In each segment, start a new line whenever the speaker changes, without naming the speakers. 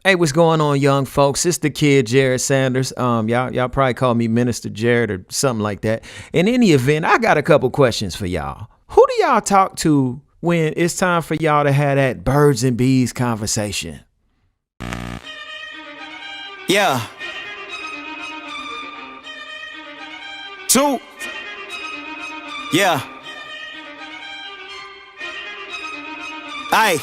Hey, what's going on, young folks? It's the kid, Jared Sanders. Y'all probably call me Minister Jared or something like that. In any event, I got a couple questions for y'all. Who do y'all talk to when it's time for y'all to have that birds and bees conversation?
Yeah. 2. Yeah. Aye.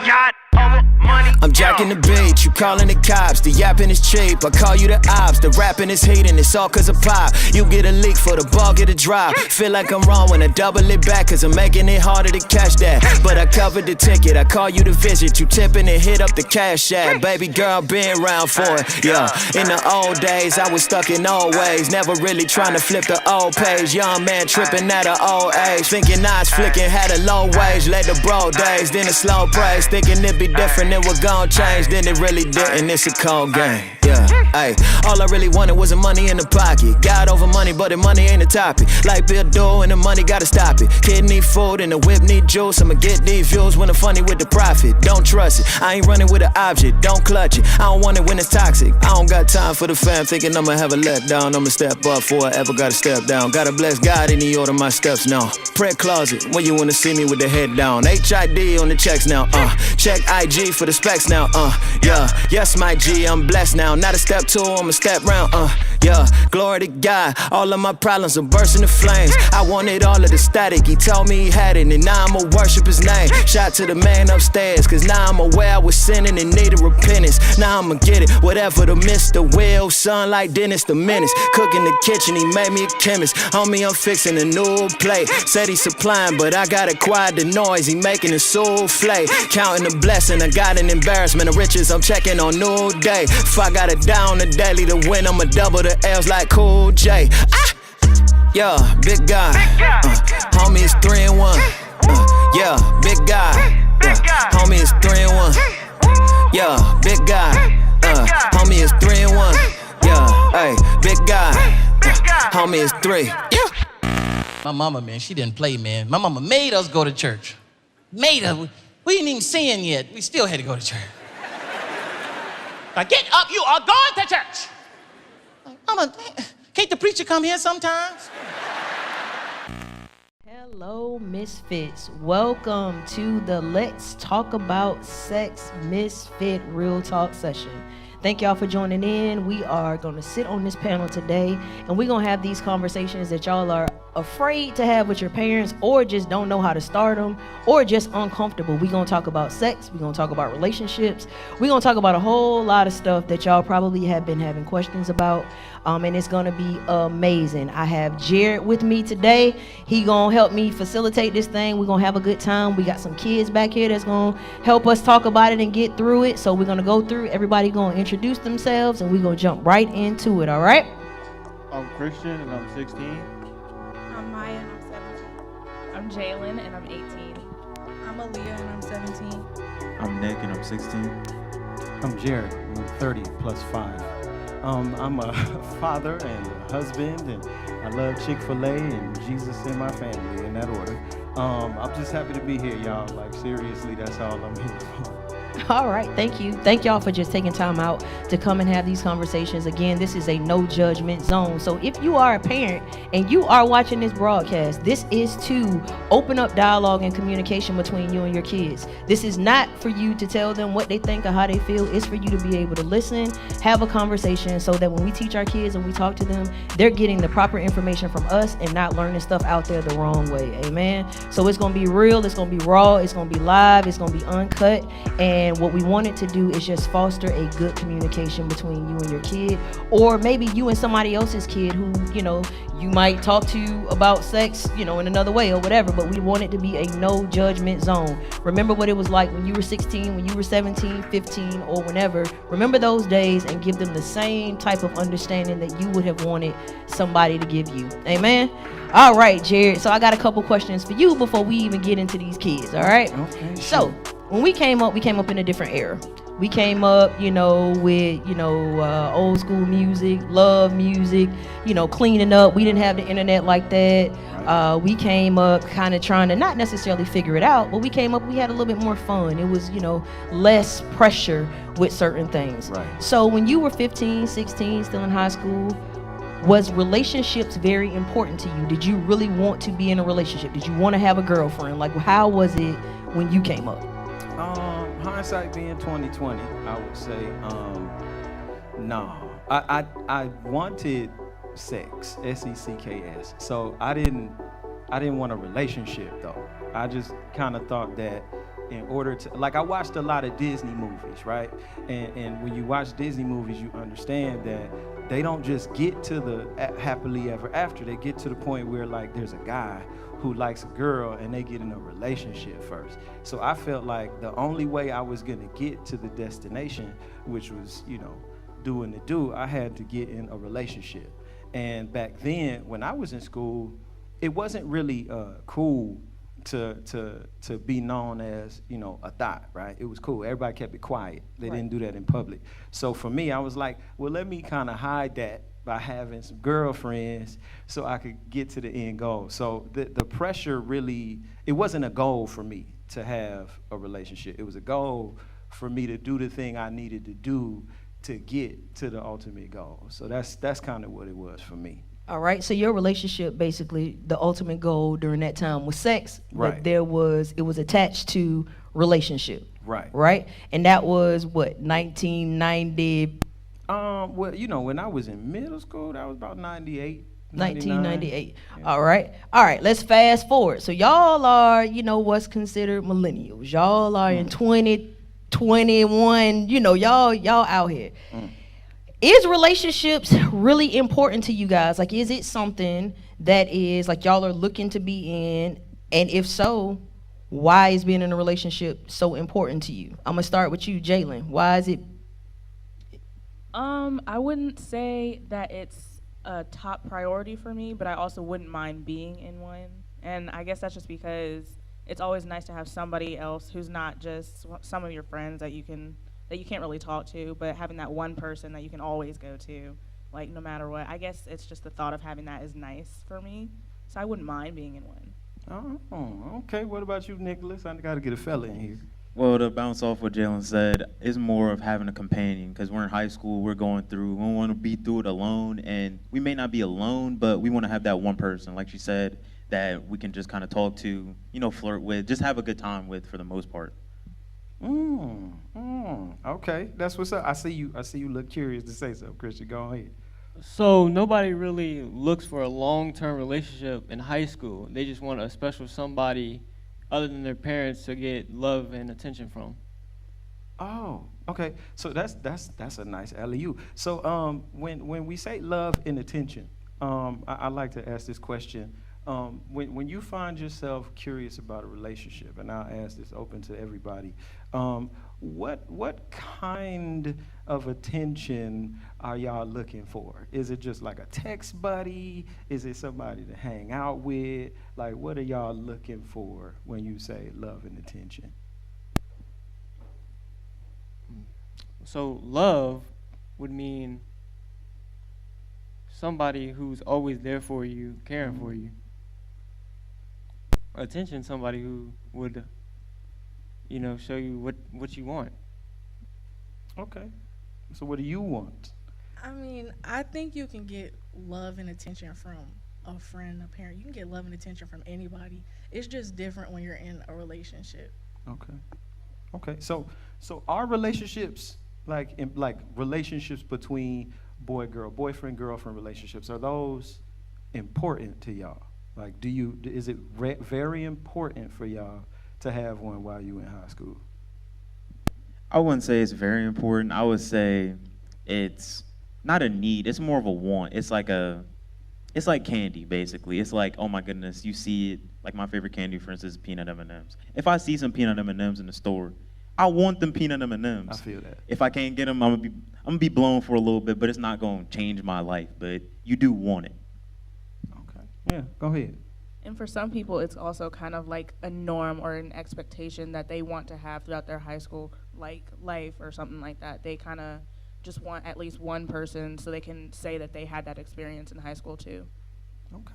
Got over money.
I'm jacking the beat, you calling the cops. The yapping is cheap, I call you the ops. The rapping is hating, it's all cause of pop. You get a leak for the ball, get a drop. Feel like I'm wrong when I double it back, cause I'm making it harder to catch that. But I covered the ticket, I call you to visit. You tipping and hit up the cash app. Baby girl, been around for it, yeah. In the old days, I was stuck in old ways. Never really trying to flip the old page. Young man tripping at an old age. Thinking I was flicking, had a low wage. Led the bro days, then a slow praise. Thinking it'd be different, it was gon' change. Then it really didn't, it's a cold game. Yeah, ayy. All I really wanted was the money in the pocket. Got over money, but the money ain't a topic. Like Bill Doe and the money gotta stop it. Kid need food and the whip need juice. I'ma get these views when I'm funny with the profit. Don't trust it, I ain't running with an object. Don't clutch it, I don't want it when it's toxic. I don't got time for the fam, thinking I'ma have a letdown. I'ma step up before I ever gotta step down. Gotta bless God and he order my steps now. Prayer closet, when you wanna see me with the head down. HID on the checks now, check IG for the specs now, yeah. Yes, my G, I'm blessed now. Not a step 2, I'm a step round, yeah. Glory to God, all of my problems are bursting the flames. I wanted all of the static, he told me he had it, and now I'ma worship his name. Shout to the man upstairs, cause now I'm aware I was sinning and needed repentance. Now I'ma get it, whatever the Mr. Will, son like Dennis the Menace. Cooking the kitchen, he made me a chemist. Homie, I'm fixing a new plate. Said he's supplying, but I gotta quiet the noise. He making a souffle. Counting the blessing, I got an embarrassment of riches. I'm checking on new day. If I got it down the daily to win, I'ma double the L's like Cool J. Yeah, big guy. Homie, it's 3 and 1. Yeah, big guy. Homie, it's 3 and 1. Yeah, big guy. Homie, it's 3 and 1. Yeah, hey, big guy. Homie, it's 3. Yeah.
My mama, man, she didn't play, man. My mama made us go to church. Made us. We ain't even sin yet. We still had to go to church. Now get up, you are going to church. Like, mama, can't the preacher come here sometimes?
Hello, Misfits. Welcome to the Let's Talk About Sex Misfit Real Talk session. Thank y'all for joining in. We are going to sit on this panel today, and we're going to have these conversations that y'all are afraid to have with your parents, or just don't know how to start them, or just uncomfortable. We're going to talk about sex. We're going to talk about relationships. We're going to talk about a whole lot of stuff that y'all probably have been having questions about, and it's going to be amazing. I have Jared with me today. He going to help me facilitate this thing. We're going to have a good time. We got some kids back here that's going to help us talk about it and get through it. So we're going to go through. Everybody going to introduce themselves, and we're going to jump right into it, all right?
I'm Christian, and I'm 16.
I'm Maya, and I'm 17.
I'm Jalen, and I'm 18.
I'm Aaliyah, and I'm 17.
I'm Nick, and I'm 16.
I'm Jared, and I'm 30 plus 5. I'm a father and a husband, and I love Chick-fil-A and Jesus in my family, in that order. I'm just happy to be here, y'all. Like, seriously, that's all I'm here for.
All right, thank you. Thank y'all for just taking time out to come and have these conversations. Again, this is a no judgment zone. So if you are a parent and you are watching this broadcast, this is to open up dialogue and communication between you and your kids. This is not for you to tell them what they think or how they feel. It's for you to be able to listen, have a conversation, so that when we teach our kids and we talk to them, they're getting the proper information from us and not learning stuff out there the wrong way. Amen. So it's going to be real. It's going to be raw. It's going to be live. It's going to be uncut. And what we wanted to do is just foster a good communication between you and your kid, or maybe you and somebody else's kid who, you might talk to about sex, in another way or whatever, but we want it to be a no judgment zone. Remember what it was like when you were 16, when you were 17, 15, or whenever. Remember those days and give them the same type of understanding that you would have wanted somebody to give you. Amen. All right, Jared. So I got a couple questions for you before we even get into these kids. All right.
Okay.
So when we came up in a different era. We came up, with, old school music, love music, cleaning up. We didn't have the internet like that. We came up kind of trying to not necessarily figure it out, but we came up, we had a little bit more fun. It was, less pressure with certain things.
Right.
So when you were 15, 16, still in high school, was relationships very important to you? Did you really want to be in a relationship? Did you want to have a girlfriend? Like, how was it when you came up?
Hindsight being 2020, I would say, no. I wanted sex, S-E-C-K-S. So I didn't want a relationship though. I just kind of thought that in order to, like, I watched a lot of Disney movies, right? And when you watch Disney movies, you understand that they don't just get to the happily ever after. They get to the point where, like, there's a guy who likes a girl and they get in a relationship first. So I felt like the only way I was gonna get to the destination, which was, doing the do, I had to get in a relationship. And back then, when I was in school, it wasn't really cool to be known as, a thought, right? It was cool. Everybody kept it quiet. They didn't do that in public. So for me, I was like, well, let me kind of hide that by having some girlfriends so I could get to the end goal. So the pressure really, it wasn't a goal for me to have a relationship. It was a goal for me to do the thing I needed to do to get to the ultimate goal. So that's kind of what it was for me.
All right, so your relationship, basically, the ultimate goal during that time was sex,
Right.
but it was attached to relationship.
Right.
Right? And that was what, 1990?
Well, when I was in middle school, that was about 98.
1998.
Yeah.
All right, let's fast forward. So y'all are, what's considered millennials. Y'all are in 2021, y'all out here. Is relationships really important to you guys? Like, is it something that is, like, y'all are looking to be in? And if so, why is being in a relationship so important to you? I'm gonna start with you, Jalen. Why is it?
I wouldn't say that it's a top priority for me, but I also wouldn't mind being in one. And I guess that's just because it's always nice to have somebody else who's not just some of your friends that you can't really talk to, but having that one person that you can always go to, like, no matter what. I guess it's just the thought of having that is nice for me, so I wouldn't mind being in one.
Oh, okay. What about you, Nicholas? I got to get a fella in here.
Well, to bounce off what Jalen said, it's more of having a companion, because we're in high school, we're going through, we don't want to be through it alone, and we may not be alone, but we want to have that one person, like she said, that we can just kind of talk to, flirt with, just have a good time with for the most part.
Okay, that's what's up. I see you look curious to say something, Christian. Go ahead.
So nobody really looks for a long-term relationship in high school. They just want a special somebody other than their parents to get love and attention from.
Oh, okay. So that's a nice alley-oop. So when we say love and attention, I like to ask this question. When you find yourself curious about a relationship, and I'll ask this open to everybody, what kind of attention are y'all looking for? Is it just like a text buddy? Is it somebody to hang out with? Like, what are y'all looking for when you say love and attention?
So love would mean somebody who's always there for you, caring for you. Attention, somebody who would, show you what you want.
Okay. So what do you want?
I mean, I think you can get love and attention from a friend, a parent. You can get love and attention from anybody. It's just different when you're in a relationship.
Okay. So are relationships like relationships between boyfriend, girlfriend relationships, are those important to y'all? Like, is it very important for y'all to have one while you in high school?
I wouldn't say it's very important. I would say it's not a need. It's more of a want. It's like candy, basically. It's like, oh my goodness, you see it. Like, my favorite candy, for instance, is peanut M&Ms. If I see some peanut M&Ms in the store, I want them peanut M&Ms.
I feel that.
If I can't get them, I'm gonna be blown for a little bit, but it's not gonna change my life. But you do want it.
Okay. Yeah. Go ahead.
And for some people, it's also kind of like a norm or an expectation that they want to have throughout their high school like life or something like that. They kind of just want at least one person so they can say that they had that experience in high school too.
Okay.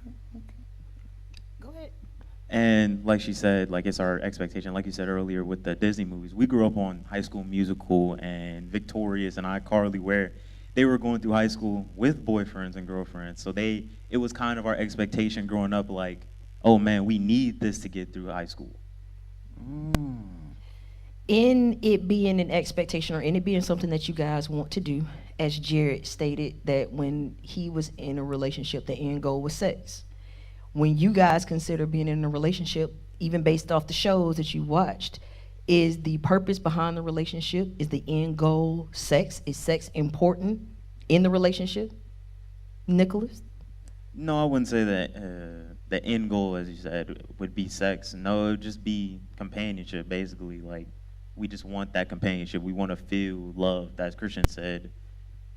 Go ahead.
And like she said, like it's our expectation. Like you said earlier with the Disney movies, we grew up on High School Musical and Victorious and iCarly, where they were going through high school with boyfriends and girlfriends. So it was kind of our expectation growing up, like, oh man, we need this to get through high school.
In it being an expectation or in it being something that you guys want to do, as Jared stated, that when he was in a relationship, the end goal was sex. When you guys consider being in a relationship, even based off the shows that you watched, is the purpose behind the relationship, is the end goal sex? Is sex important in the relationship? Nicholas?
No, I wouldn't say that the end goal, as you said, would be sex. No, it would just be companionship, basically. Like, we just want that companionship. We want to feel loved, as Christian said.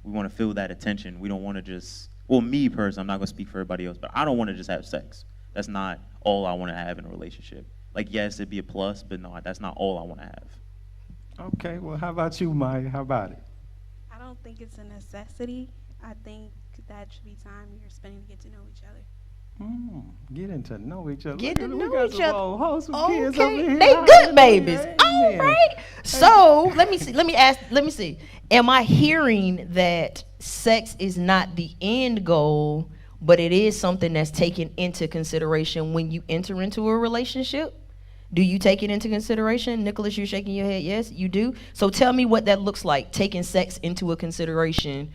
We want to feel that attention. We don't want to just, well, me personally, I'm not going to speak for everybody else, but I don't want to just have sex. That's not all I want to have in a relationship. Like, yes, it'd be a plus, but no, that's not all I want to have.
Okay, well, how about you, Maya? How about it?
I don't think it's a necessity. I think that should be time you're spending to get to know each other.
Getting to know each other.
Get to
We
know
got
each
some
other.
old wholesome kids over
Okay,
here.
they good babies.
Amen.
All right. So let me see. Let me see. Am I hearing that sex is not the end goal, but it is something that's taken into consideration when you enter into a relationship? Do you take it into consideration? Nicholas, you're shaking your head. Yes, you do. So tell me what that looks like, taking sex into a consideration.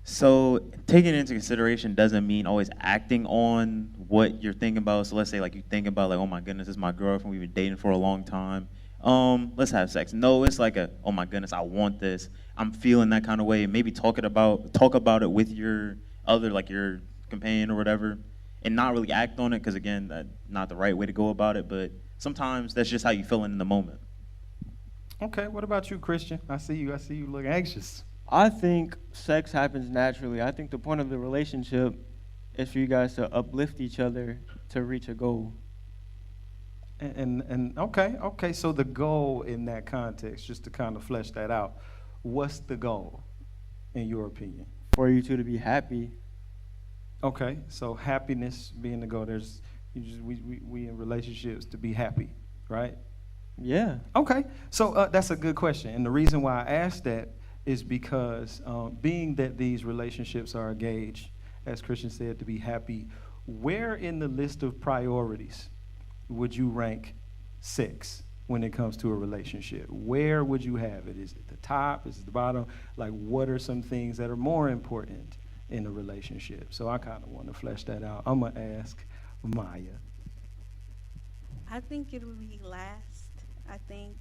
So taking it into consideration doesn't mean always acting on what you're thinking about. So let's say like you think about like, oh my goodness, this is my girlfriend. We've been dating for a long time. Let's have sex. No, it's like oh my goodness, I want this. I'm feeling that kind of way. Maybe talk about it with your other, like your companion or whatever, and not really act on it because again, that's not the right way to go about it. But sometimes that's just how you feeling in the moment.
Okay, what about you, Christian? I see you look anxious.
I think sex happens naturally. I think the point of the relationship is for you guys to uplift each other to reach a goal.
And okay, so the goal in that context, just to kind of flesh that out, what's the goal, in your opinion?
For you two to be happy.
Okay, so happiness being the goal. We in relationships to be happy, right?
Yeah.
Okay, so that's a good question, and the reason why I asked that is because being that these relationships are engaged, as Christian said, to be happy, where in the list of priorities would you rank sex when it comes to a relationship? Where would you have it? Is it the top? Is it the bottom? Like, what are some things that are more important in a relationship? So I kind of want to flesh that out. I'm going to ask Maya.
I think it would be last. I think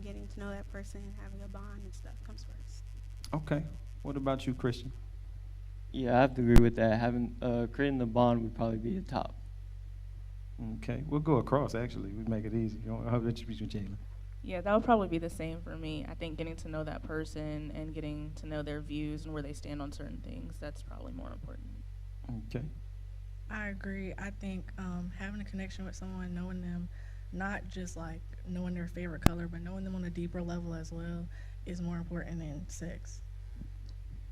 getting to know that person and having a bond and stuff comes first.
Okay. What about you, Christian?
Yeah, I have to agree with that. Having creating the bond would probably be the top.
Okay. We'll go across, actually. We'd make it easy. How about you, Jalen?
Yeah, that would probably be the same for me. I think getting to know that person and getting to know their views and where they stand on certain things, that's probably more important.
Okay.
I agree. I think having a connection with someone, knowing them, not just like knowing their favorite color, but knowing them on a deeper level as well, is more important than sex.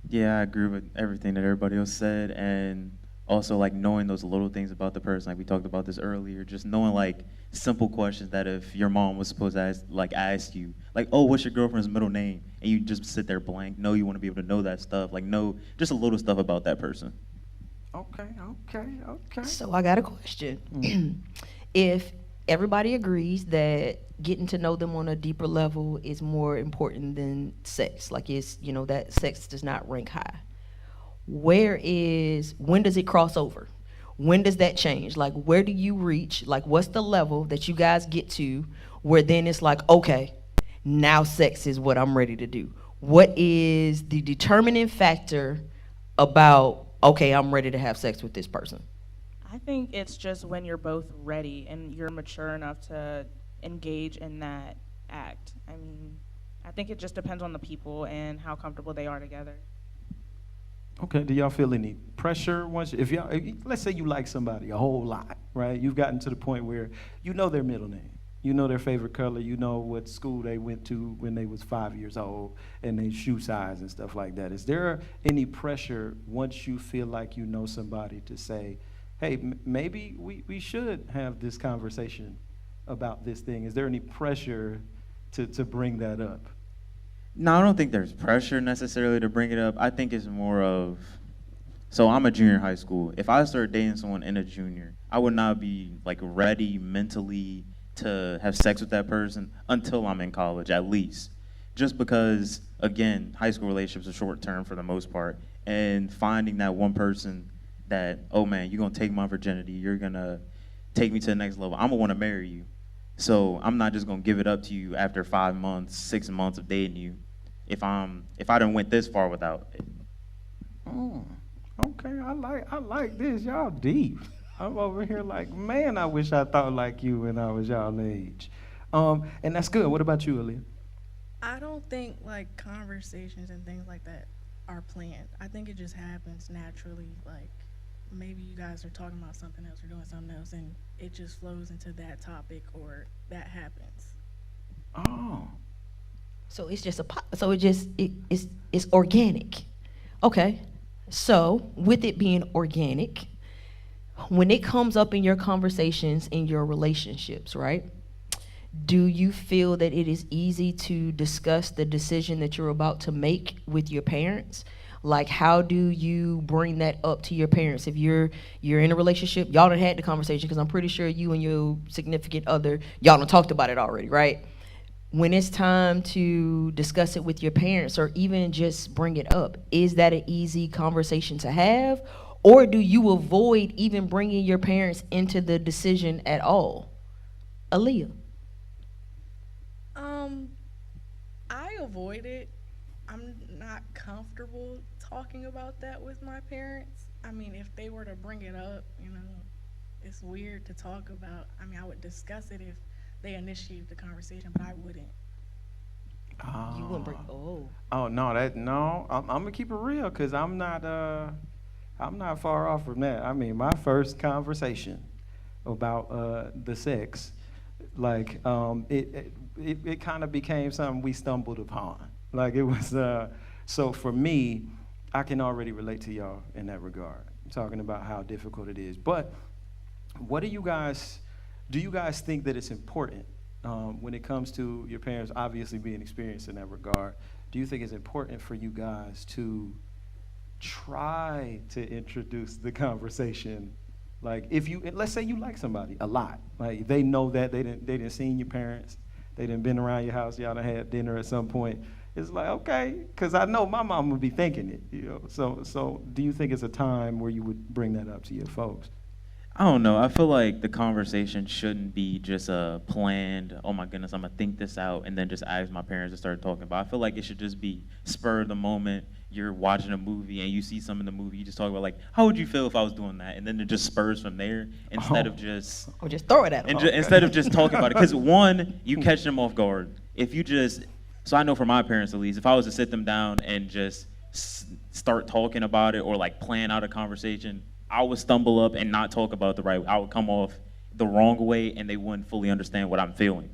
Yeah, I agree with everything that everybody else said, and also like knowing those little things about the person. Like we talked about this earlier, just knowing like simple questions that if your mom was supposed to ask you, like, oh, what's your girlfriend's middle name? And you just sit there blank. No, you want to be able to know that stuff. Like, no, just a little stuff about that person.
Okay.
So I got a question. If everybody agrees that getting to know them on a deeper level is more important than sex, like it's, that sex does not rank high, when does it cross over? When does that change? Like, where do you reach? Like, what's the level that you guys get to where then it's like, okay, now sex is what I'm ready to do? What is the determining factor about, okay, I'm ready to have sex with this person?
I think it's just when you're both ready and you're mature enough to engage in that act. I mean, I think it just depends on the people and how comfortable they are together.
Okay, do y'all feel any pressure let's say you like somebody a whole lot, right? You've gotten to the point where you know their middle name, You know their favorite color. You know what school they went to when they was 5 years old, and their shoe size and stuff like that. Is there any pressure once you feel like you know somebody to say, hey, maybe we should have this conversation about this thing? Is there any pressure to bring that up?
No, I don't think there's pressure necessarily to bring it up. I think it's more of, so I'm a junior in high school. If I start dating someone in a junior, I would not be like ready mentally to have sex with that person until I'm in college, at least. Just because, again, high school relationships are short term for the most part, and finding that one person that, oh man, you're gonna take my virginity, you're gonna take me to the next level, I'm gonna wanna marry you. So I'm not just gonna give it up to you after 5 months, 6 months of dating you, if I done went this far without it.
Oh, okay. I like this. Y'all deep. I'm over here like, man, I wish I thought like you when I was y'all age. And that's good. What about you, Aaliyah?
I don't think like conversations and things like that are planned. I think it just happens naturally. Like maybe you guys are talking about something else or doing something else, and it just flows into that topic or that happens.
Oh,
So it's just so it's organic. Okay. So with it being organic, when it comes up in your conversations in your relationships, right? Do you feel that it is easy to discuss the decision that you're about to make with your parents? Like, how do you bring that up to your parents? If you're in a relationship, y'all done had the conversation, because I'm pretty sure you and your significant other, y'all done talked about it already, right? When it's time to discuss it with your parents or even just bring it up, is that an easy conversation to have? Or do you avoid even bringing your parents into the decision at all? Aaliyah.
Um, I avoid it. I'm not comfortable talking about that with my parents. I mean, if they were to bring it up, it's weird to talk about. I mean, I would discuss it if they initiated the conversation, but I wouldn't.
You wouldn't bring.
oh,
Oh.
oh no, that no. I'm gonna keep it real because I'm not far off from that. I mean, my first conversation about the sex, like it kind of became something we stumbled upon. Like it was so for me, I can already relate to y'all in that regard, talking about how difficult it is. But what do you guys think that it's important when it comes to your parents obviously being experienced in that regard? Do you think it's important for you guys to try to introduce the conversation? Like if you, let's say you like somebody a lot, like they know that they didn't seen your parents, they didn't been around your house, y'all done had dinner at some point. It's like, okay, because I know my mom would be thinking it. So do you think it's a time where you would bring that up to your folks?
I don't know. I feel like the conversation shouldn't be just planned. Oh my goodness, I'm gonna think this out and then just ask my parents to start talking about. I feel like it should just be spur of the moment. You're watching a movie and you see some in the movie. You just talk about like, how would you feel if I was doing that? And then it just spurs from there instead of just.
Or just throw it at them.
Instead of just talking about it, because one, you catch them off guard. If you just, so I know for my parents at least, if I was to sit them down and just start talking about it or like plan out a conversation, I would stumble up and not talk about it the right way. I would come off the wrong way and they wouldn't fully understand what I'm feeling.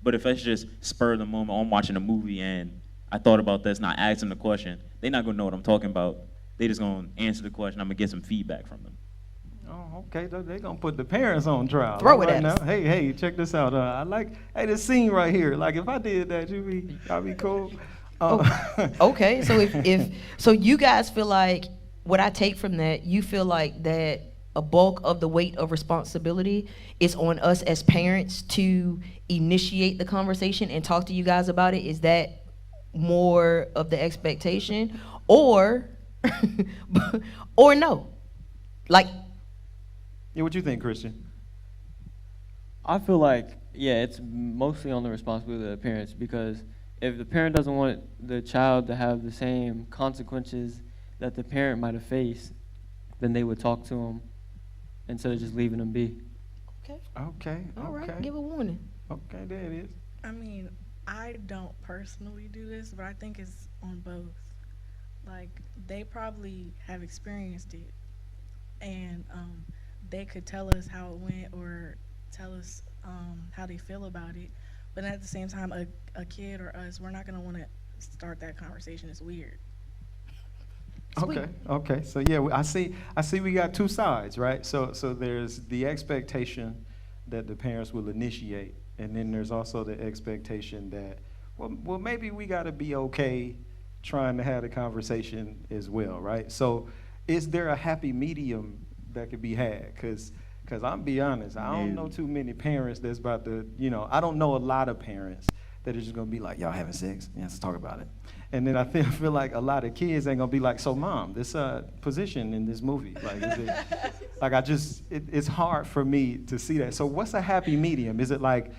But if it's just spur of the moment, oh, I'm watching a movie and I thought about this and I asked them the question, they're not gonna know what I'm talking about. They just gonna answer the question. I'm gonna get some feedback from them.
Oh, okay. They're gonna put the parents on trial.
Throw it
right
at
now.
us.
Hey, check this out. I like, hey, this scene right here. Like, if I did that, I'd be cool.
Okay, so if so you guys feel like, what I take from that, you feel like that a bulk of the weight of responsibility is on us as parents to initiate the conversation and talk to you guys about it. Is that more of the expectation, or or no? Like,
Yeah, what you think, Christian?
I feel like, yeah, it's mostly on the responsibility of the parents, because if the parent doesn't want the child to have the same consequences that the parent might have faced, then they would talk to them instead of just leaving them be.
Okay.
all right,
Okay.
give a warning.
Okay, there it is.
I mean, I don't personally do this, but I think it's on both. Like, they probably have experienced it, and they could tell us how it went or tell us how they feel about it. But at the same time, a kid or us, we're not gonna want to start that conversation. It's weird.
Sweet.
Okay. So yeah, I see we got two sides, right? So there's the expectation that the parents will initiate, and then there's also the expectation that, well maybe we got to be okay trying to have the conversation as well, right? So is there a happy medium that could be had? Cause I'm be honest, I don't know too many parents that's about to, I don't know a lot of parents that are just gonna be like, y'all having sex? Yeah, let's talk about it. And then I feel like a lot of kids ain't gonna be like, so mom, this position in this movie, like, is it, like it's hard for me to see that. So what's a happy medium? Is it like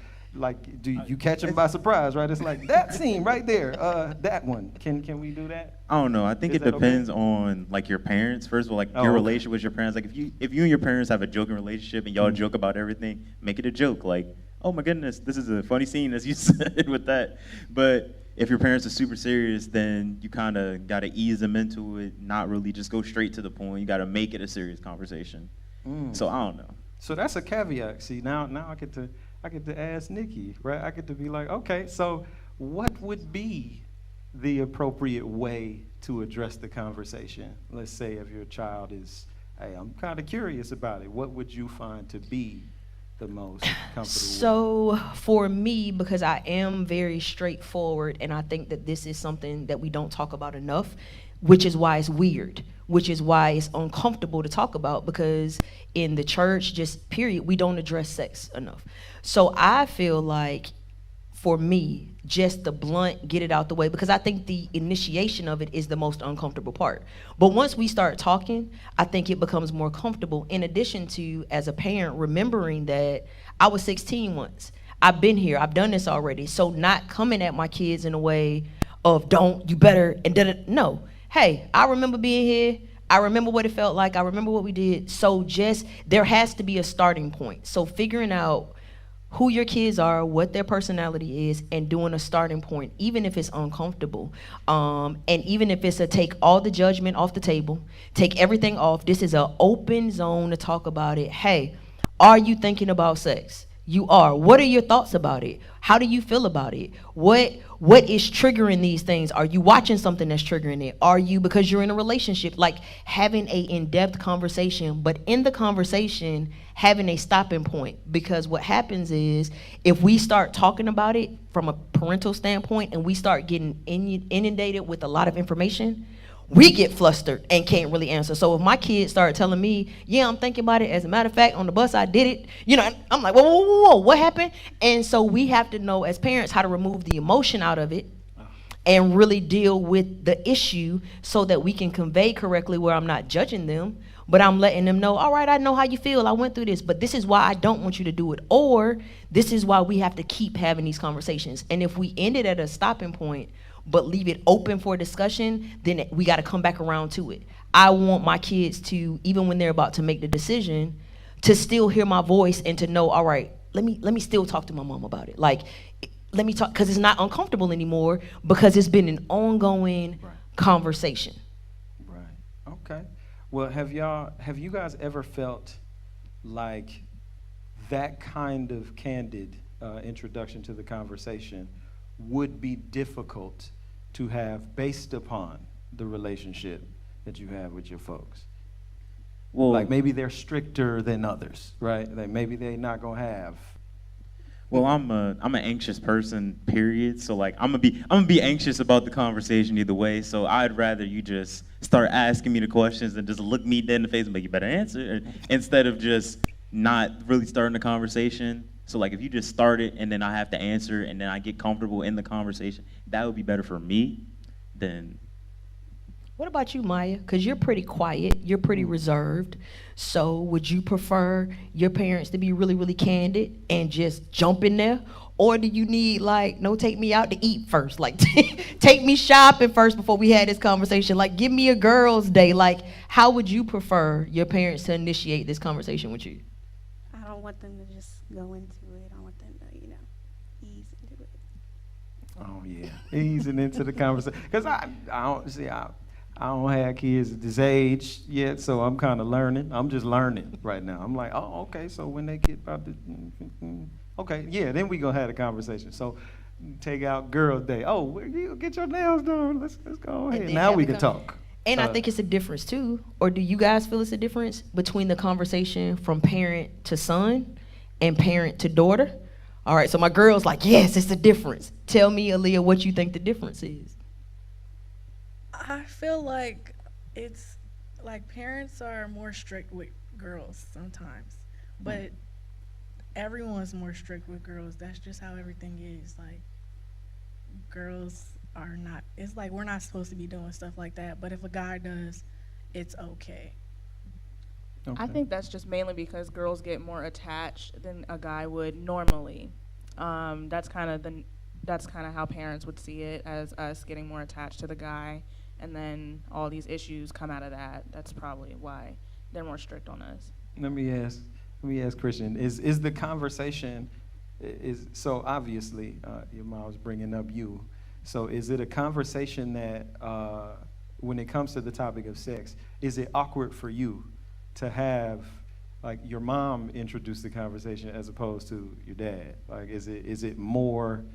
do you catch them by surprise, right? It's like that scene right there, that one. Can we do that?
I don't know. I think
Is
it
that
depends on like your parents. First of all, like your relationship with your parents. Like if you and your parents have a joking relationship and y'all joke about everything, make it a joke. Like, oh my goodness, this is a funny scene, as you said with that. But if your parents are super serious, then you kind of got to ease them into it, not really just go straight to the point. You got to make it a serious conversation. So I don't know.
So that's a caveat. See, now I get to ask Nikki, right? I get to be like, okay, so what would be the appropriate way to address the conversation? Let's say if your child is, hey, I'm kind of curious about it. What would you find to be the most comfortable way?
So for me, because I am very straightforward, and I think that this is something that we don't talk about enough, which is why it's weird, which is why it's uncomfortable to talk about, because in the church, just period, we don't address sex enough. So I feel like, for me, just the blunt, get it out the way, because I think the initiation of it is the most uncomfortable part. But once we start talking, I think it becomes more comfortable, in addition to, as a parent, remembering that I was 16 once. I've been here, I've done this already. So not coming at my kids in a way of, don't, you better, and no. Hey, I remember being here. I remember what it felt like. I remember what we did. So just, there has to be a starting point. So figuring out who your kids are, what their personality is, and doing a starting point, even if it's uncomfortable. And even if it's a take all the judgment off the table, take everything off. This is an open zone to talk about it. Hey, are you thinking about sex? You are. What are your thoughts about it? How do you feel about it? What is triggering these things? Are you watching something that's triggering it? Are you, because you're in a relationship, like having a in-depth conversation, but in the conversation, having a stopping point? Because what happens is, if we start talking about it from a parental standpoint and we start getting inundated with a lot of information, we get flustered and can't really answer. So if my kids start telling me, yeah, I'm thinking about it, as a matter of fact, on the bus I did it, I'm like, whoa, what happened? And so we have to know as parents how to remove the emotion out of it and really deal with the issue, so that we can convey correctly, where I'm not judging them, but I'm letting them know, all right, I know how you feel, I went through this, but this is why I don't want you to do it, or this is why we have to keep having these conversations. And if we end it at a stopping point, but leave it open for discussion, then we got to come back around to it. I want my kids to, even when they're about to make the decision, to still hear my voice and to know, all right, let me still talk to my mom about it. Like, let me talk, because it's not uncomfortable anymore, because it's been an ongoing conversation.
Right. Okay. Well, have you guys ever felt like that kind of candid introduction to the conversation would be difficult to have based upon the relationship that you have with your folks? Well, like maybe they're stricter than others, right? Like maybe they're not gonna have.
Well, I'm an anxious person, period. So like I'm gonna be anxious about the conversation either way. So I'd rather you just start asking me the questions and just look me dead in the face and be like, you better answer, instead of just not really starting the conversation. So like if you just start it and then I have to answer and then I get comfortable in the conversation, that would be better for me than.
What about you, Maya? Because you're pretty quiet, you're pretty reserved. So would you prefer your parents to be really, really candid and just jump in there? Or do you need, like, no, take me out to eat first. Like, take me shopping first before we had this conversation. Like, give me a girl's day. Like, how would you prefer your parents to initiate this conversation with you?
I don't want them to just go into it. I want them to, ease into it.
Oh yeah, easing into the conversation. Because I don't have kids at this age yet, so I'm kind of learning. I'm just learning right now. I'm like, oh, okay, so when they get about the, Okay, yeah, then we gonna have a conversation. So take out girl day. Oh, where you get your nails done? Let's go ahead.
then
Now
have
we
the
can talk.
And I think it's a difference too. Or do you guys feel it's a difference between the conversation from parent to son and parent to daughter? All right, so my girl's like, yes, it's a difference. Tell me, Aaliyah, what you think the difference is.
I feel like it's like parents are more strict with girls sometimes, but everyone's more strict with girls. That's just how everything is. Like, girls are not, it's like we're not supposed to be doing stuff like that, but if a guy does, it's okay.
I think that's just mainly because girls get more attached than a guy would normally. That's kind of how parents would see it, as us getting more attached to the guy, and then all these issues come out of that. That's probably why they're more strict on us.
Let me ask Christian, is the conversation, so obviously your mom's bringing up you, so is it a conversation that when it comes to the topic of sex, is it awkward for you to have like your mom introduce the conversation as opposed to your dad? Like, is it more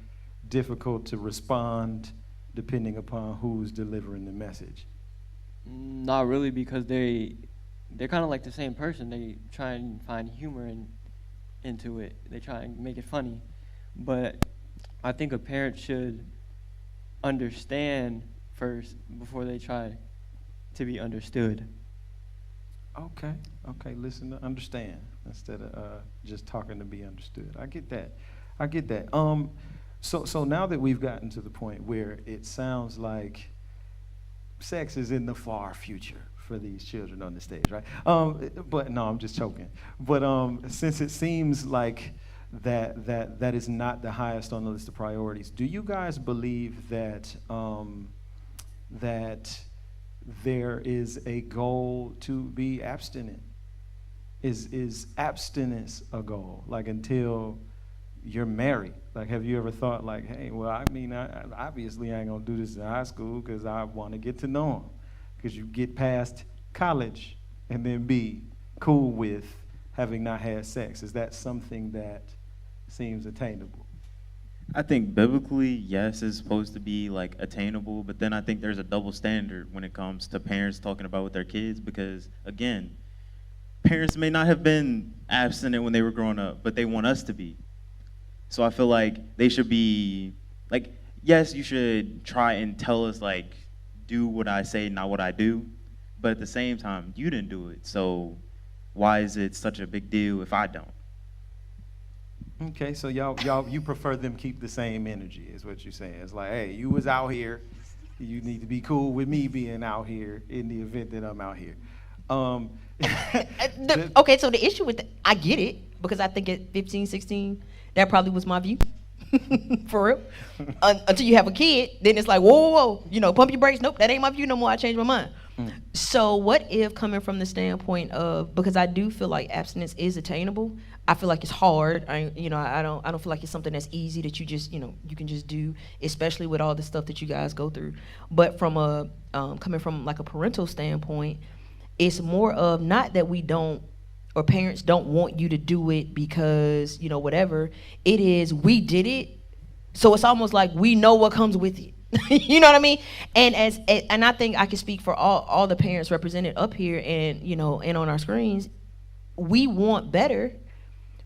difficult to respond depending upon who's delivering the message?
Not really, because they're kind of like the same person. They try and find humor into it. They try and make it funny. But I think a parent should understand first before they try to be understood.
Okay, listen to understand instead of just talking to be understood. I get that. So now that we've gotten to the point where it sounds like sex is in the far future for these children on the stage, right? But no, I'm just joking. But since it seems like that is not the highest on the list of priorities, do you guys believe that that there is a goal to be abstinent? Is abstinence a goal? Like, until you're married? Like, have you ever thought like, hey, well, I mean, obviously I ain't gonna do this in high school because I want to get to know them. Because you get past college and then be cool with having not had sex. Is that something that seems attainable?
I think biblically, yes, it's supposed to be like attainable, but then I think there's a double standard when it comes to parents talking about with their kids, because again, parents may not have been abstinent when they were growing up, but they want us to be. So I feel like they should be like, yes, you should try and tell us like, do what I say, not what I do, but at the same time, you didn't do it, so why is it such a big deal if I don't?
Okay, so y'all, you prefer them keep the same energy, is what you're saying. It's like, hey, you was out here, you need to be cool with me being out here in the event that I'm out here.
Okay, so the issue with I get it, because I think at 15, 16, that probably was my view. For real. Until you have a kid, then it's like, whoa, pump your brakes. Nope, that ain't my view no more. I changed my mind. So what if, coming from the standpoint of, because I do feel like abstinence is attainable, I feel like it's hard. I don't feel like it's something that's easy that you just, you can just do, especially with all the stuff that you guys go through. But from a coming from like a parental standpoint, it's more of not that we don't, or parents don't want you to do it because, whatever. It is, we did it, so it's almost like we know what comes with it. You know what I mean? And and I think I can speak for all the parents represented up here and, and on our screens. We want better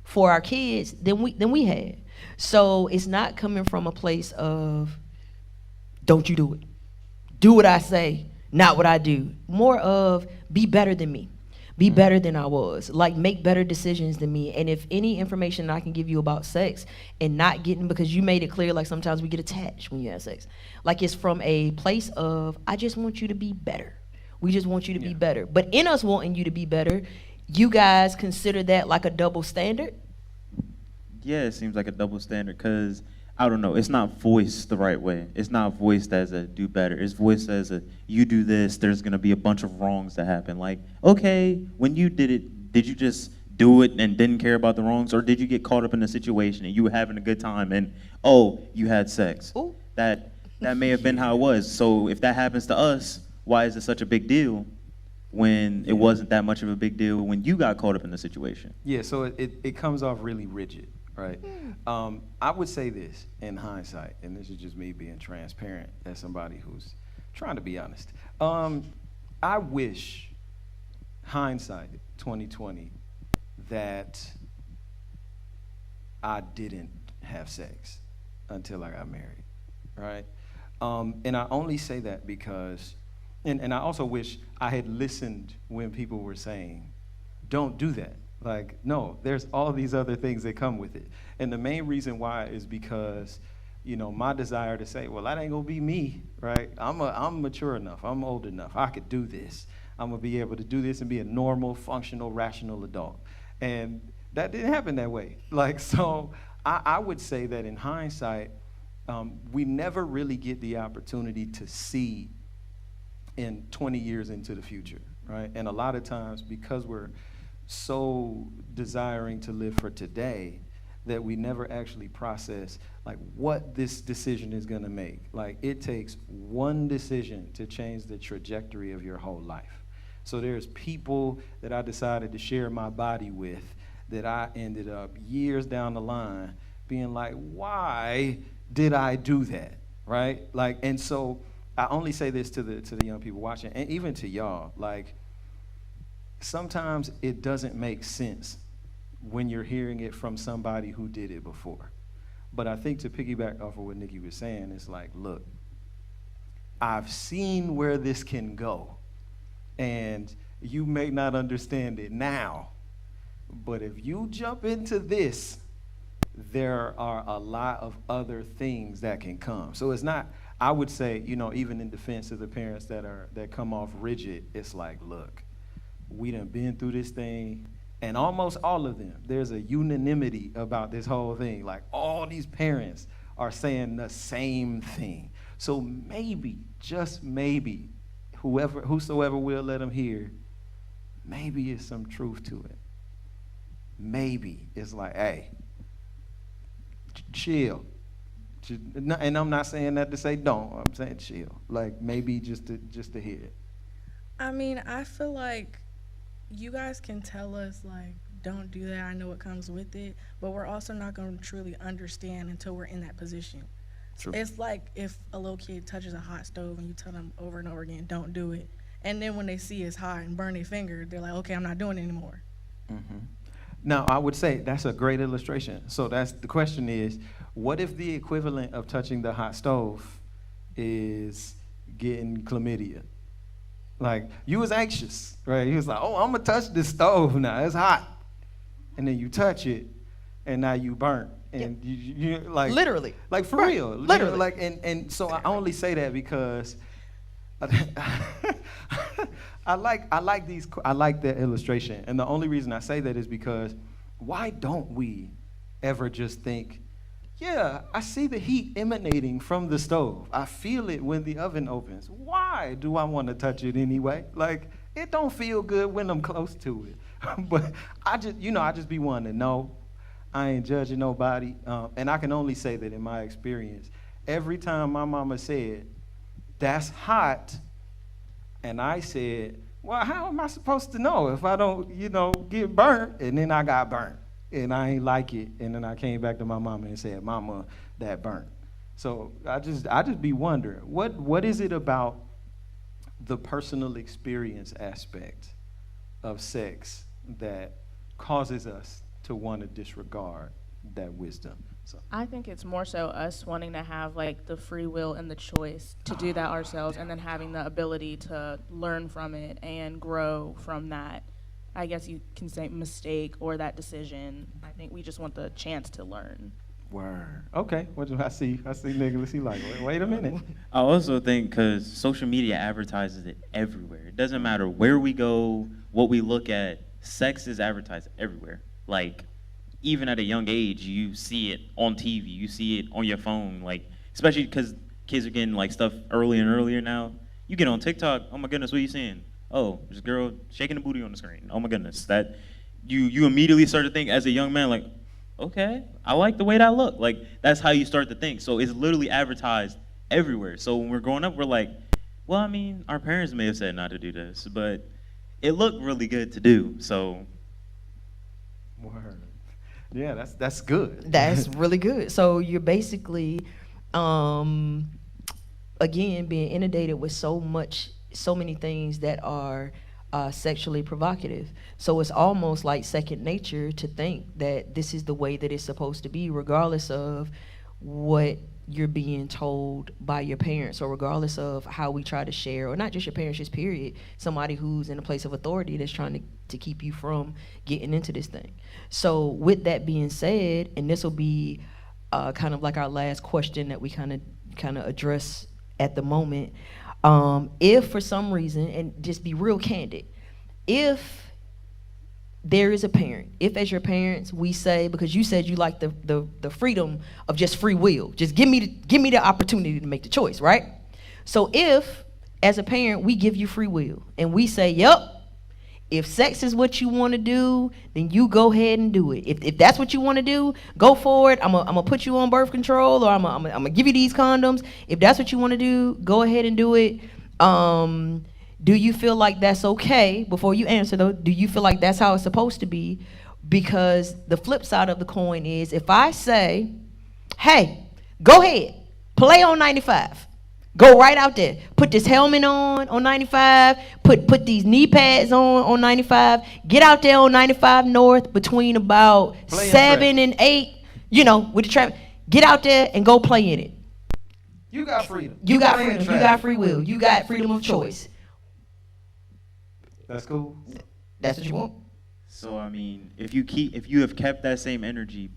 for our kids than we had. So it's not coming from a place of, don't you do it. Do what I say, not what I do. More of, be better than me. Be better than I was. Like, make better decisions than me. And if any information I can give you about sex and not getting, because you made it clear, like sometimes we get attached when you have sex. Like, it's from a place of, I just want you to be better. We just want you to be better. But in us wanting you to be better, you guys consider that like a double standard?
Yeah, it seems like a double standard, because I don't know, it's not voiced the right way. It's not voiced as a do better. It's voiced as a, you do this, there's gonna be a bunch of wrongs that happen. Like, okay, when you did it, did you just do it and didn't care about the wrongs, or did you get caught up in a situation and you were having a good time and, oh, you had sex?
Ooh.
That may have been how it was. So if that happens to us, why is it such a big deal when it wasn't that much of a big deal when you got caught up in the situation?
Yeah, so it comes off really rigid,
right? I would say this in hindsight, and this is just me being transparent as somebody who's trying to be honest. I wish, hindsight 2020, that I didn't have sex until I got married, right? And I only say that because, and I also wish I had listened when people were saying, don't do that. Like, no, there's all these other things that come with it. And the main reason why is because, my desire to say, well, that ain't gonna be me, right? I'm mature enough, I'm old enough, I could do this. I'm gonna be able to do this and be a normal, functional, rational adult. And that didn't happen that way. Like, so I would say that in hindsight, we never really get the opportunity to see in 20 years into the future, right? And a lot of times, because we're so desiring to live for today, that we never actually process like what this decision is gonna make. Like, it takes one decision to change the trajectory of your whole life. So there's people that I decided to share my body with that I ended up years down the line being like, why did I do that, right? Like, and so I only say this to the young people watching, and even to y'all, like, sometimes it doesn't make sense when you're hearing it from somebody who did it before. But I think, to piggyback off of what Nikki was saying, it's like, look, I've seen where this can go, and you may not understand it now, but if you jump into this, there are a lot of other things that can come. So it's not, I would say, even in defense of the parents that come off rigid, it's like, look, we done been through this thing, and almost all of them, there's a unanimity about this whole thing. Like, all these parents are saying the same thing. So maybe, just maybe, whosoever will let them hear, maybe it's some truth to it. Maybe it's like, hey, chill. And I'm not saying that to say don't. I'm saying chill. Like, maybe just to hear it.
I mean, I feel like you guys can tell us, like, don't do that, I know it comes with it, but we're also not going to truly understand until we're in that position.
True.
It's like if a little kid touches a hot stove and you tell them over and over again, don't do it. And then when they see it's hot and burn their finger, they're like, okay, I'm not doing it anymore.
Mm-hmm. Now, I would say that's a great illustration. So the question is, what if the equivalent of touching the hot stove is getting chlamydia? Like, you was anxious, right? You was like, oh, I'm gonna touch this stove now, it's hot. And then you touch it, and now you burnt. And you like,
literally,
like, for
right.
real.
Literally.
Like, and so I only say that because I like that illustration. And the only reason I say that is because why don't we ever just think, yeah, I see the heat emanating from the stove. I feel it when the oven opens. Why do I want to touch it anyway? Like, it don't feel good when I'm close to it. But I just be wanting to know. I ain't judging nobody. And I can only say that in my experience, every time my mama said, that's hot, and I said, well, how am I supposed to know if I don't, get burnt? And then I got burnt, and I ain't like it. And then I came back to my mama and said, Mama, that burnt. So I just be wondering, what is it about the personal experience aspect of sex that causes us to want to disregard that wisdom? So
I think it's more so us wanting to have like the free will and the choice to do that ourselves, and then having the ability to learn from it and grow from that. I guess you can say mistake or that decision. I think we just want the chance to learn.
Word. Okay. What do I see? I see Nicholas. He like, wait a minute.
I also think because social media advertises it everywhere. It doesn't matter where we go, what we look at, sex is advertised everywhere. Like, even at a young age, you see it on TV, you see it on your phone, like, especially because kids are getting like stuff earlier and earlier now. You get on TikTok, oh my goodness, what are you seeing? Oh, this girl shaking the booty on the screen. Oh my goodness, that you immediately start to think as a young man, like, okay, I like the way that look. Like, that's how you start to think. So it's literally advertised everywhere. So when we're growing up, we're like, well, I mean, our parents may have said not to do this, but it looked really good to do. So,
word.
Yeah, that's good.
That's really good. So you're basically, again, being inundated with so many things that are sexually provocative. So it's almost like second nature to think that this is the way that it's supposed to be, regardless of what you're being told by your parents, or regardless of how we try to share, or not just your parents, just period, somebody who's in a place of authority that's trying to keep you from getting into this thing. So with that being said, and this will be kind of like our last question that we kind of address at the moment, if for some reason, and just be real candid, if there is a parent, if as your parents we say, because you said you like the freedom of just free will, just give me the opportunity to make the choice, right? So if as a parent we give you free will and we say, yep, if sex is what you want to do, then you go ahead and do it. If that's what you want to do, go for it. I'm gonna put you on birth control, or I'm gonna give you these condoms. If that's what you want to do, go ahead and do it. Do you feel like that's okay? Before you answer though, do you feel like that's how it's supposed to be? Because the flip side of the coin is, if I say, hey, go ahead, play on 95. Go right out there. Put this helmet on 95. Put these knee pads on 95. Get out there on 95 North between about 7 and 8, with the traffic. Get out there and go play in it.
You got freedom.
You got freedom. You got free will. You got freedom of choice.
That's cool.
That's what you want.
So I mean, if you have kept that same energy,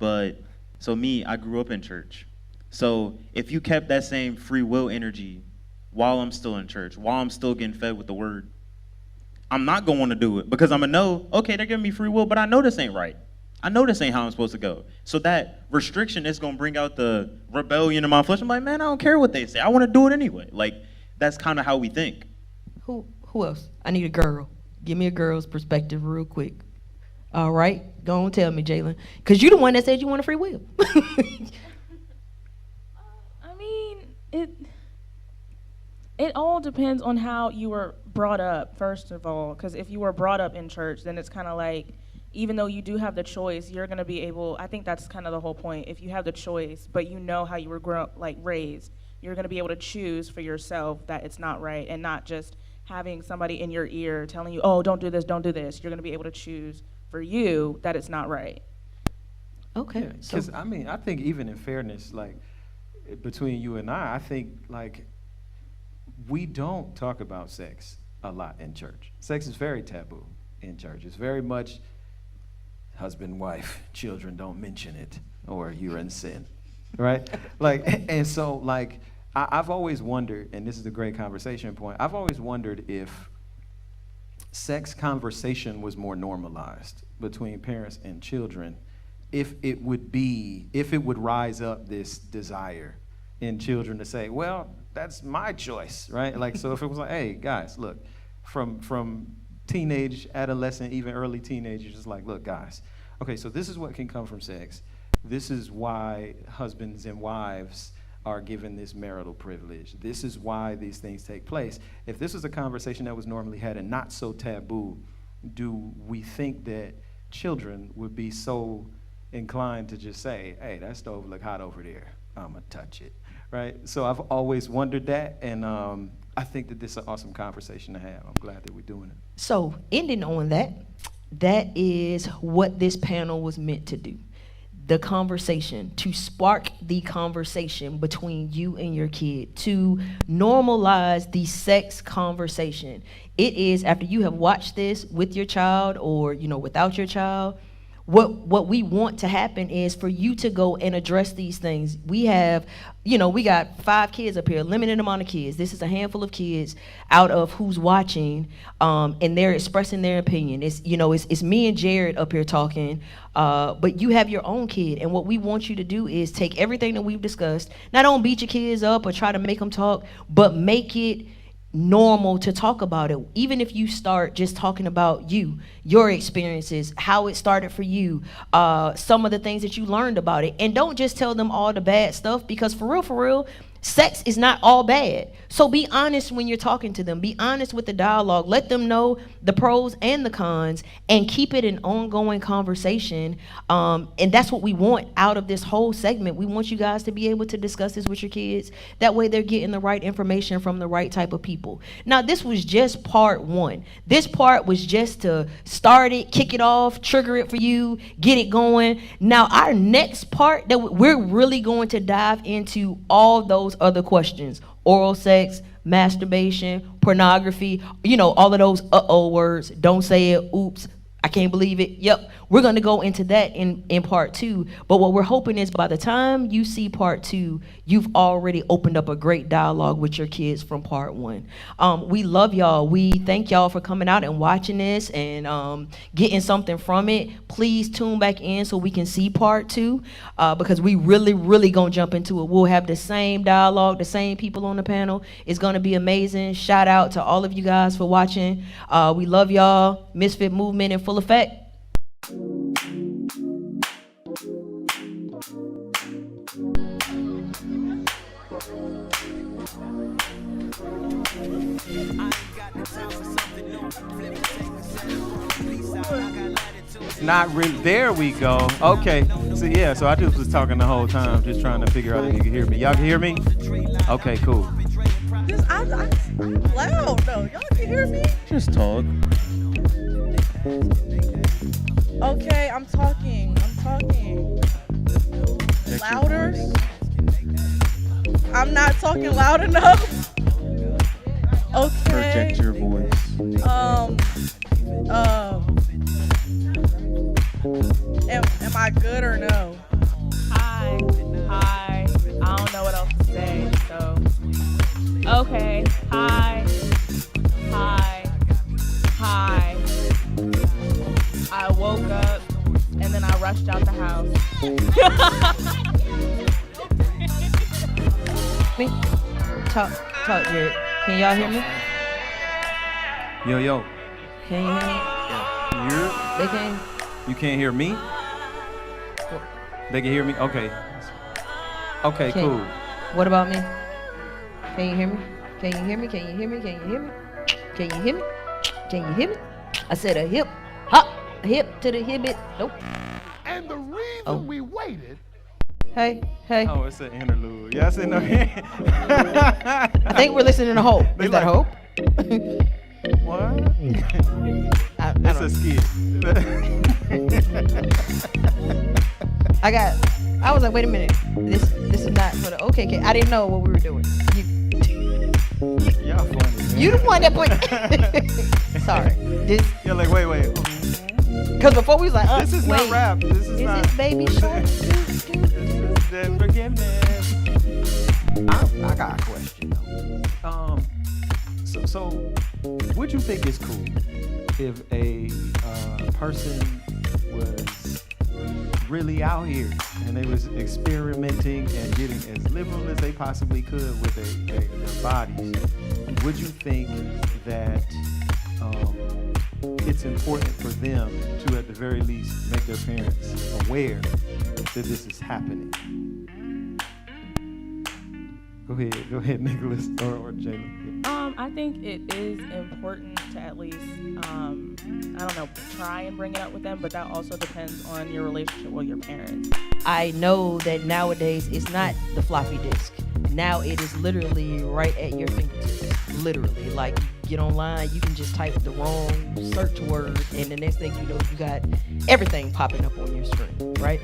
so me, I grew up in church. So if you kept that same free will energy while I'm still in church, while I'm still getting fed with the word, I'm not going to want to do it, because I'm going to know, okay, they're giving me free will, but I know this ain't right. I know this ain't how I'm supposed to go. So that restriction is going to bring out the rebellion in my flesh. I'm like, man, I don't care what they say. I want to do it anyway. Like, that's kind of how we think.
Who else? I need a girl. Give me a girl's perspective real quick. All right? Go on, tell me, Jalen. Because you're the one that said you want a free will.
It all depends on how you were brought up, first of all, because if you were brought up in church, then it's kind of like, even though you do have the choice, you're going to be able, I think that's kind of the whole point. If you have the choice, but you know how you were raised, you're going to be able to choose for yourself that it's not right, and not just having somebody in your ear telling you, oh, don't do this, don't do this. You're going to be able to choose for you that it's not right.
Okay.
Because, I think even in fairness, like, between you and I think, like, we don't talk about sex a lot in church. Sex is very taboo in church. It's very much husband, wife, children, don't mention it, or you're in sin, right? Like, and so, like, I've always wondered, and this is a great conversation point, I've always wondered if sex conversation was more normalized between parents and children, if it would rise up this desire in children to say, well, that's my choice, right? Like, so if it was like, hey, guys, look, from teenage, adolescent, even early teenagers, it's like, look, guys, okay, so this is what can come from sex. This is why husbands and wives are given this marital privilege. This is why these things take place. If this was a conversation that was normally had and not so taboo, do we think that children would be so inclined to just say, hey, that stove look hot over there, I'm gonna touch it, right? So I've always wondered that, and I think that this is an awesome conversation to have. I'm glad that we're doing it.
So ending on that is what this panel was meant to do. The conversation, to spark the conversation between you and your kid, to normalize the sex conversation. It is, after you have watched this with your child or, without your child, what we want to happen is for you to go and address these things. We have, we got 5 kids up here, limited amount of kids. This is a handful of kids out of who's watching, and they're expressing their opinion. It's me and Jared up here talking, but you have your own kid, and what we want you to do is take everything that we've discussed, not only beat your kids up or try to make them talk, but make it normal to talk about it. Even if you start just talking about your experiences, how it started for you, some of the things that you learned about it, and don't just tell them all the bad stuff, because for real, Sex is not all bad. So be honest when you're talking to them. Be honest with the dialogue. Let them know the pros and the cons and keep it an ongoing conversation. And that's what we want out of this whole segment. We want you guys to be able to discuss this with your kids. That way they're getting the right information from the right type of people. Now, this was just part one. This part was just to start it, kick it off, trigger it for you, get it going. Now, our next part that we're really going to dive into all those other questions: oral sex, masturbation, pornography, all of those words. Don't say it, oops, I can't believe it. Yep, we're going to go into that in part two. But what we're hoping is by the time you see part two, you've already opened up a great dialogue with your kids from part one. We love y'all. We thank y'all for coming out and watching this and getting something from it. Please tune back in so we can see part two, because we really, really going to jump into it. We'll have the same dialogue, the same people on the panel. It's going to be amazing. Shout out to all of you guys for watching. We love y'all. Misfit movement in full effect.
It's not really. There we go. Okay. So yeah. So I just was talking the whole time, just trying to figure out if you can hear me. Y'all can hear me? Okay. Cool.
I'm loud though. Y'all can hear me?
Just talk.
Okay, I'm talking. Louder? I'm not talking loud enough. Okay.
Project your voice.
Am I good or no?
Hi. I don't know what else to say, so. Okay. Hi. I woke up and then I rushed out the house.
Me? Talk, Jared. Can y'all hear me?
Yo.
Can you hear me?
Yeah.
They can?
You can't hear me? They can hear me? Okay. Okay, cool.
What about me? Can you hear me? Can you hear me? Can you hear me? Can you hear me? Can you hear me? Can you hear me? I said a hip, hop, a hip to the hibbit. Nope.
And the reason we waited.
Hey.
Oh, it's an interlude. Yes, in there.
I think we're listening to Hope. Is that Hope?
What? It's a skit.
I was like, wait a minute. This is not for the okay. I didn't know what we were doing.
Y'all funny, man.
You the one that put. Sorry.
You're like, wait.
Because before we was like,
this is not rap. This is not.
This baby shark?
That forgiveness. I got a question though. So would you think it's cool if a person was really out here and they was experimenting and getting as liberal as they possibly could with their bodies? Would you think that it's important for them to, at the very least, make their parents aware that this is happening? Go ahead, Nicholas or Jalen.
I think it is important to at least, try and bring it up with them, but that also depends on your relationship with your parents.
I know that nowadays it's not the floppy disk. Now it is literally right at your fingertips. Literally, like get online, you can just type the wrong search word, and the next thing you know, you got everything popping up on your screen, right?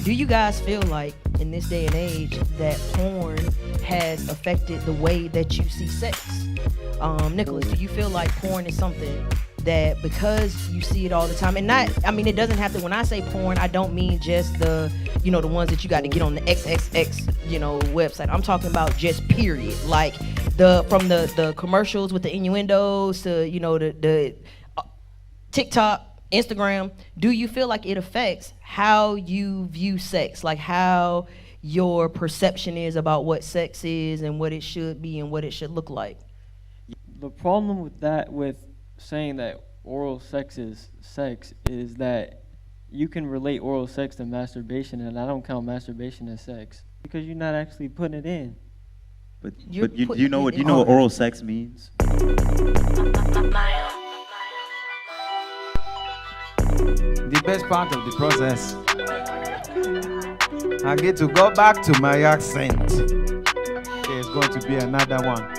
Do you guys feel like in this day and age that porn has affected the way that you see sex? Nicholas, do you feel like porn is something that because you see it all the time, and it doesn't have to, when I say porn, I don't mean just the ones that you got to get on the XXX, website. I'm talking about just period. Like from the commercials with the innuendos to, the TikTok, Instagram. Do you feel like it affects how you view sex? Like how your perception is about what sex is and what it should be and what it should look like?
The problem with that, with saying that oral sex is sex, is that you can relate oral sex to masturbation, and I don't count masturbation as sex because you're not actually putting it in.
But
You're
you
putting
know
it
what
in
oral
order.
sex means?
The best part of the process, I get to go back to my accent. There's going to be another one.